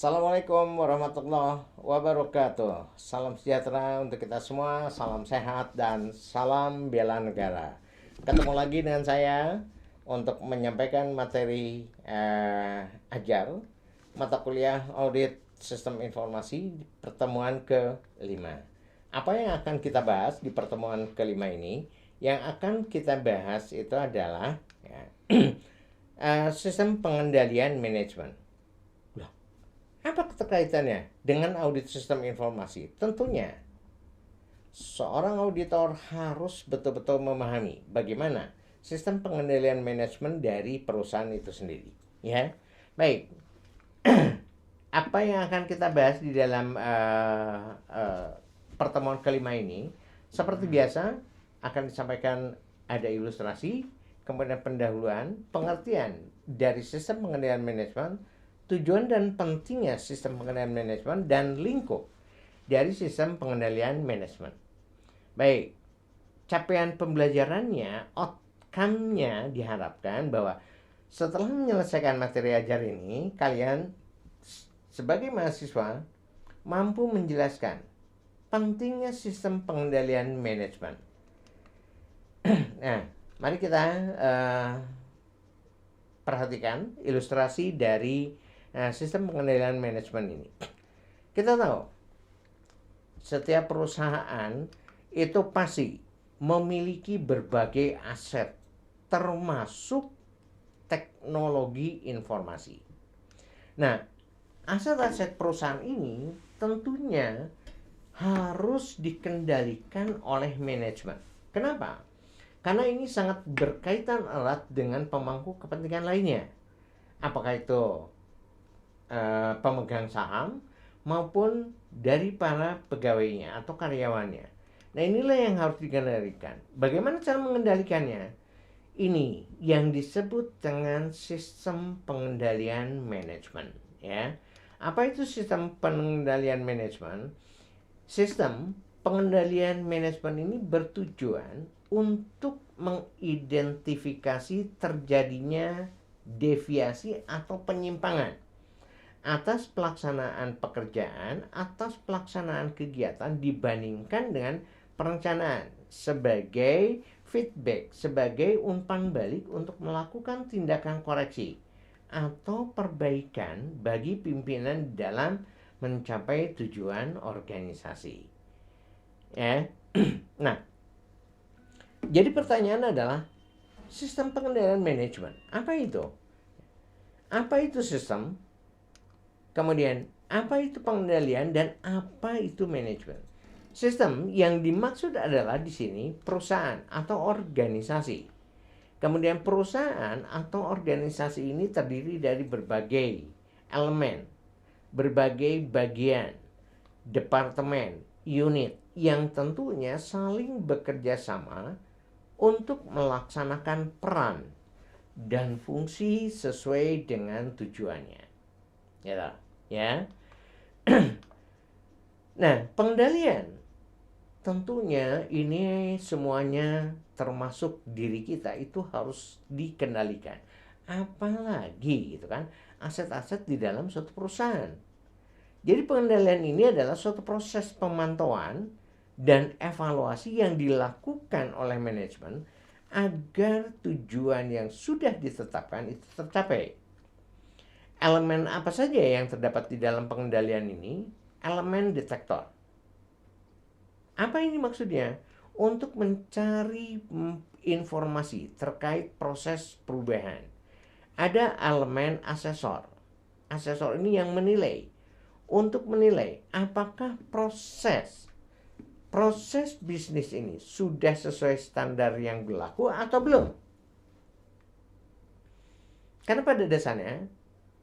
Assalamualaikum warahmatullahi wabarakatuh. Salam sejahtera untuk kita semua, salam sehat dan salam bela negara. Ketemu lagi dengan saya untuk menyampaikan materi ajar mata kuliah audit sistem informasi di pertemuan kelima. Apa yang akan kita bahas di pertemuan kelima ini? Yang akan kita bahas itu adalah sistem pengendalian manajemen. Apa keterkaitannya dengan audit sistem informasi? Tentunya seorang auditor harus betul-betul memahami bagaimana sistem pengendalian manajemen dari perusahaan itu sendiri. Ya, baik. Apa yang akan kita bahas di dalam pertemuan kelima ini? Seperti biasa akan disampaikan ada ilustrasi, kemudian pendahuluan, pengertian dari sistem pengendalian manajemen, tujuan dan pentingnya sistem pengendalian manajemen, dan lingkup dari sistem pengendalian manajemen. Baik, capaian pembelajarannya, outcome-nya diharapkan bahwa setelah menyelesaikan materi ajar ini, kalian sebagai mahasiswa mampu menjelaskan pentingnya sistem pengendalian manajemen. Nah, mari kita perhatikan ilustrasi dari sistem pengendalian manajemen ini. Kita tahu setiap perusahaan itu pasti memiliki berbagai aset, termasuk teknologi informasi. Nah, aset-aset perusahaan ini tentunya harus dikendalikan oleh manajemen. Kenapa? Karena ini sangat berkaitan erat dengan pemangku kepentingan lainnya. Apakah itu pemegang saham maupun dari para pegawainya atau karyawannya. Nah, inilah yang harus dikendalikan. Bagaimana cara mengendalikannya? Ini yang disebut dengan sistem pengendalian manajemen, ya. Apa itu sistem pengendalian manajemen? Sistem pengendalian manajemen ini bertujuan untuk mengidentifikasi terjadinya deviasi atau penyimpangan atas pelaksanaan pekerjaan, atas pelaksanaan kegiatan dibandingkan dengan perencanaan sebagai feedback, sebagai umpan balik untuk melakukan tindakan koreksi atau perbaikan bagi pimpinan dalam mencapai tujuan organisasi. Ya. Nah, jadi pertanyaan adalah sistem pengendalian manajemen. Apa itu? Apa itu sistem? Kemudian, apa itu pengendalian dan apa itu manajemen? Sistem yang dimaksud adalah di sini perusahaan atau organisasi. Kemudian perusahaan atau organisasi ini terdiri dari berbagai elemen, berbagai bagian, departemen, unit yang tentunya saling bekerja sama untuk melaksanakan peran dan fungsi sesuai dengan tujuannya. Ya. Nah, pengendalian tentunya ini semuanya termasuk diri kita itu harus dikendalikan. Apalagi gitu kan, aset-aset di dalam suatu perusahaan. Jadi pengendalian ini adalah suatu proses pemantauan dan evaluasi yang dilakukan oleh manajemen agar tujuan yang sudah ditetapkan itu tercapai. Elemen apa saja yang terdapat di dalam pengendalian ini? Elemen detektor. Apa ini maksudnya? Untuk mencari informasi terkait proses perubahan. Ada elemen asesor. Asesor ini yang menilai. Untuk menilai apakah proses bisnis ini sudah sesuai standar yang berlaku atau belum. Karena pada dasarnya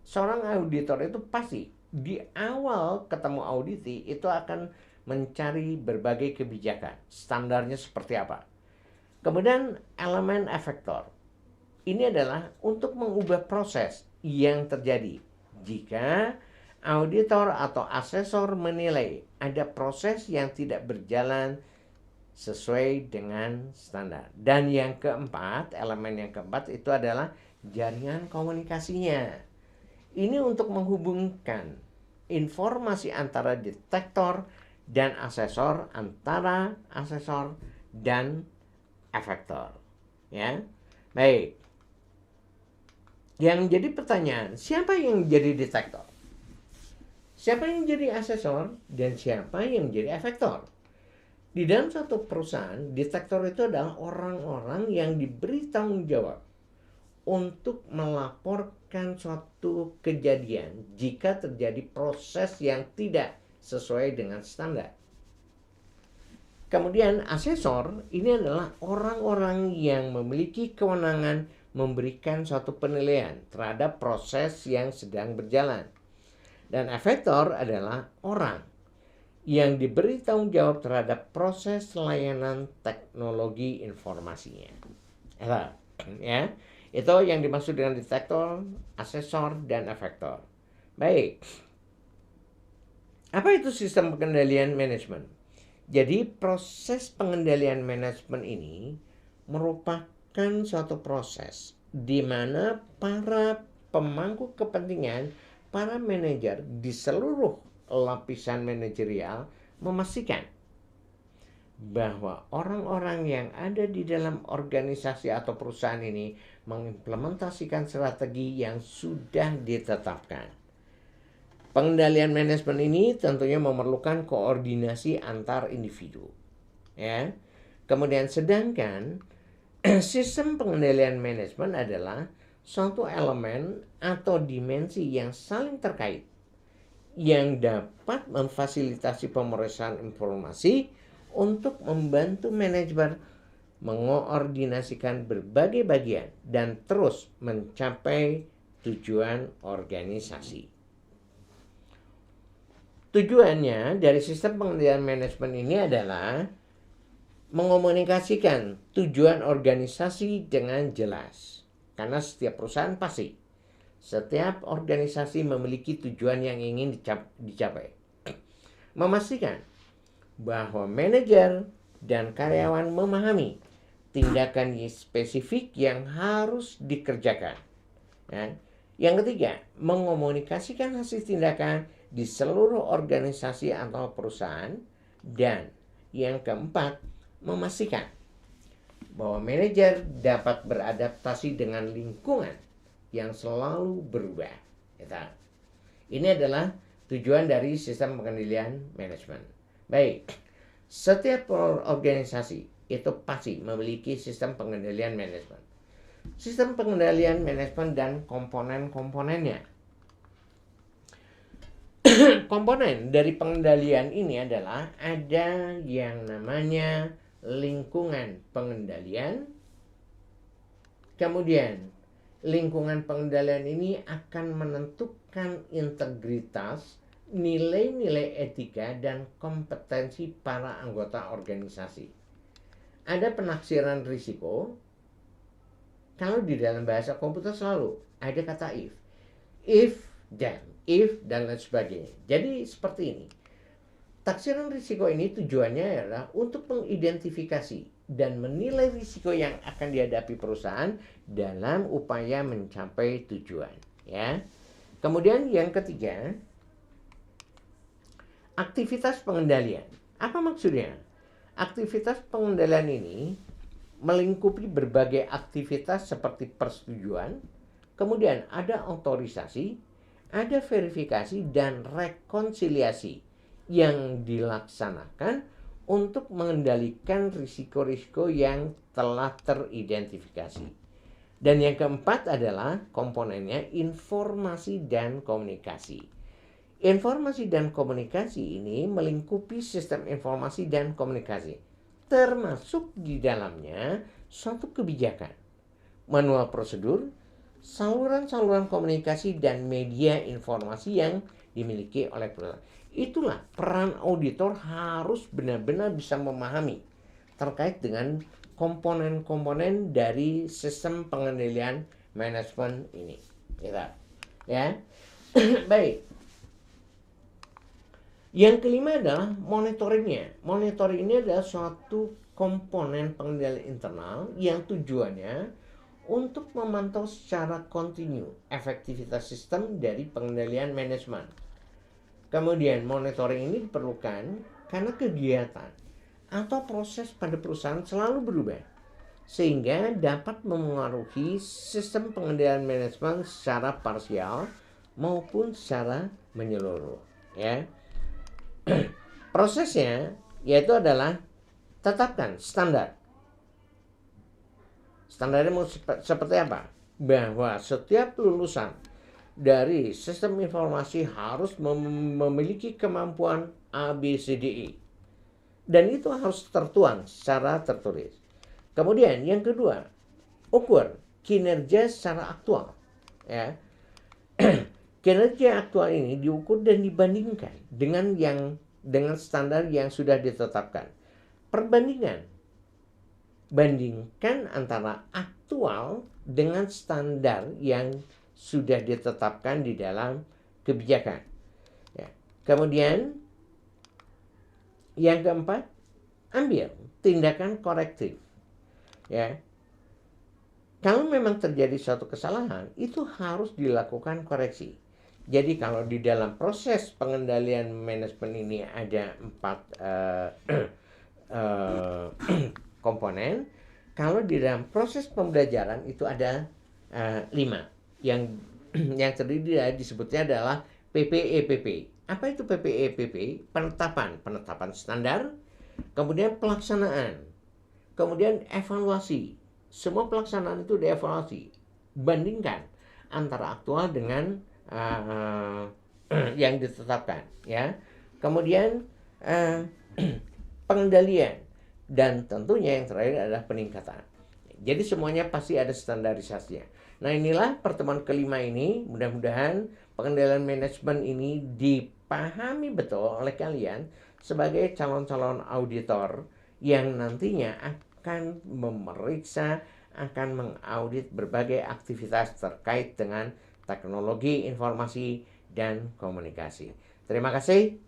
seorang auditor itu pasti di awal ketemu auditi itu akan mencari berbagai kebijakan, standarnya seperti apa. Kemudian elemen efektor. Ini adalah untuk mengubah proses yang terjadi jika auditor atau asesor menilai ada proses yang tidak berjalan sesuai dengan standar. Dan yang keempat, elemen yang keempat itu adalah jaringan komunikasinya. Ini untuk menghubungkan informasi antara detektor dan asesor, antara asesor dan efektor. Ya, baik. Yang jadi pertanyaan, siapa yang jadi detektor? Siapa yang jadi asesor dan siapa yang jadi efektor? Di dalam suatu perusahaan, detektor itu adalah orang-orang yang diberi tanggung jawab untuk melaporkan suatu kejadian jika terjadi proses yang tidak sesuai dengan standar. Kemudian asesor ini adalah orang-orang yang memiliki kewenangan memberikan suatu penilaian terhadap proses yang sedang berjalan. Dan efektor adalah orang yang diberi tanggung jawab terhadap proses layanan teknologi informasinya. Ya, itu yang dimaksud dengan detektor, asesor, dan efektor. Baik. Apa itu sistem pengendalian manajemen? Jadi proses pengendalian manajemen ini merupakan suatu proses di mana para pemangku kepentingan, para manajer di seluruh lapisan manajerial memastikan bahwa orang-orang yang ada di dalam organisasi atau perusahaan ini mengimplementasikan strategi yang sudah ditetapkan. Pengendalian manajemen ini tentunya memerlukan koordinasi antar individu. Ya. Kemudian sedangkan sistem pengendalian manajemen adalah suatu elemen atau dimensi yang saling terkait yang dapat memfasilitasi pemrosesan informasi untuk membantu manajemen mengoordinasikan berbagai bagian dan terus mencapai tujuan organisasi. Tujuannya dari sistem pengendalian manajemen ini adalah mengomunikasikan tujuan organisasi dengan jelas. Karena setiap perusahaan pasti, setiap organisasi memiliki tujuan yang ingin dicapai. Memastikan bahwa manajer dan karyawan memahami tindakan spesifik yang harus dikerjakan. Ya. Yang ketiga, mengomunikasikan hasil tindakan di seluruh organisasi atau perusahaan. Dan yang keempat, memastikan bahwa manajer dapat beradaptasi dengan lingkungan yang selalu berubah. Ini adalah tujuan dari sistem pengendalian manajemen. Baik, setiap organisasi itu pasti memiliki sistem pengendalian manajemen. Sistem pengendalian manajemen dan komponen-komponennya. Komponen dari pengendalian ini adalah ada yang namanya lingkungan pengendalian. Kemudian lingkungan pengendalian ini akan menentukan integritas, nilai-nilai etika, dan kompetensi para anggota organisasi. Ada penaksiran risiko. Kalau di dalam bahasa komputer selalu ada kata if, dan lain sebagainya. Jadi seperti ini. Taksiran risiko ini tujuannya adalah untuk mengidentifikasi dan menilai risiko yang akan dihadapi perusahaan dalam upaya mencapai tujuan. Ya. Kemudian yang ketiga, aktivitas pengendalian. Apa maksudnya? Aktivitas pengendalian ini melingkupi berbagai aktivitas seperti persetujuan, kemudian ada otorisasi, ada verifikasi, dan rekonsiliasi yang dilaksanakan untuk mengendalikan risiko-risiko yang telah teridentifikasi. Dan yang keempat adalah komponennya informasi dan komunikasi. Informasi dan komunikasi ini melingkupi sistem informasi dan komunikasi, termasuk di dalamnya suatu kebijakan, manual prosedur, saluran-saluran komunikasi, dan media informasi yang dimiliki oleh perusahaan. Itulah peran auditor harus benar-benar bisa memahami terkait dengan komponen-komponen dari sistem pengendalian manajemen ini. Ya. Baik. Yang kelima adalah monitoringnya. Monitoring ini adalah suatu komponen pengendalian internal yang tujuannya untuk memantau secara kontinu efektivitas sistem dari pengendalian manajemen. Kemudian monitoring ini diperlukan karena kegiatan atau proses pada perusahaan selalu berubah, sehingga dapat memengaruhi sistem pengendalian manajemen secara parsial maupun secara menyeluruh. Ya, prosesnya yaitu adalah tetapkan standar. Standarnya mau seperti apa? Bahwa setiap lulusan dari sistem informasi harus memiliki kemampuan A, B, C, D, E. Dan itu harus tertuang secara tertulis. Kemudian yang kedua, ukur kinerja secara aktual. Ya. Kinerja aktual ini diukur dan dibandingkan dengan standar yang sudah ditetapkan. Perbandingan. Bandingkan antara aktual dengan standar yang sudah ditetapkan di dalam kebijakan. Ya. Kemudian yang keempat, ambil tindakan korektif. Ya. Kalau memang terjadi suatu kesalahan, itu harus dilakukan koreksi. Jadi kalau di dalam proses pengendalian manajemen ini ada 4 komponen, kalau di dalam proses pembelajaran itu ada 5. Yang terdiri disebutnya adalah PPEPP. Apa itu PPEPP? Penetapan standar, kemudian pelaksanaan, kemudian evaluasi. Semua pelaksanaan itu dievaluasi, bandingkan antara aktual dengan yang ditetapkan, ya. Kemudian pengendalian, dan tentunya yang terakhir adalah peningkatan. Jadi semuanya pasti ada standarisasinya. Nah, inilah pertemuan kelima ini. Mudah-mudahan pengendalian manajemen ini dipahami betul oleh kalian sebagai calon-calon auditor yang nantinya akan memeriksa, akan mengaudit berbagai aktivitas terkait dengan teknologi informasi dan komunikasi. Terima kasih.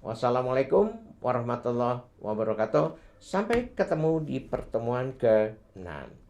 Wassalamualaikum warahmatullahi wabarakatuh. Sampai ketemu di pertemuan ke-6.